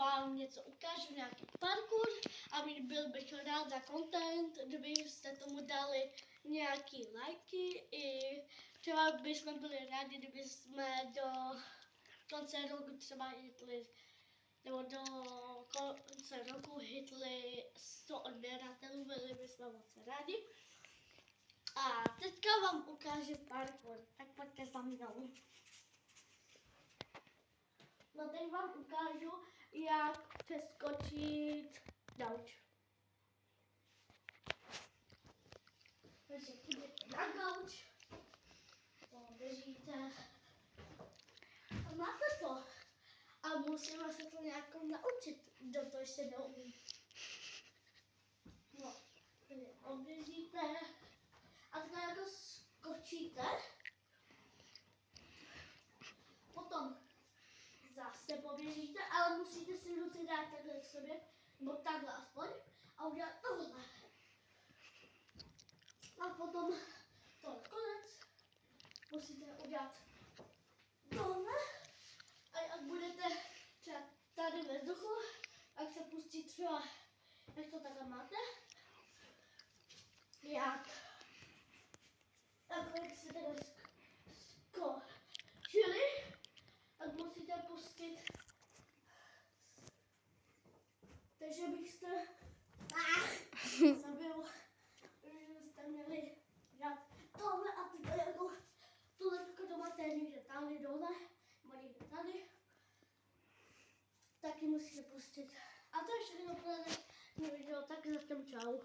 vám něco ukážu, nějaký parkour a byl bych rád za content, kdybyste tomu dali nějaký lajky i třeba bychom byli rádi, kdyby jsme do konce roku třeba hitli, nebo do konce roku hitli 100 odběratelů, byli bychom moc rádi. A teďka vám ukážu parkour, tak pojďte za mnou. No teď vám ukážu, jak přeskočit gauč. Takže půjdete na gauč, poběžíte a máte to. A musíme se to nějak naučit, kdo to ještě neumí. No, takže oběžíte a takhle jako skočíte. Potom zase poběžíte, ale musíte si ruce dát takhle k sobě, nebo takhle aspoň, a udělat tohle. A potom to konec musíte udělat tohle. A jak budete třeba tady ve vzduchu, jak se pustí třeba, jak to takhle máte, jak si teda skočili, tak musíte pustit, takže byste zabil, že byste měli dělat tohle a tyhle jako tuhle to máte někde tady dole, nebo někde tady, taky musíte pustit. A to je všechno pro dnešní video, tak zatím čau.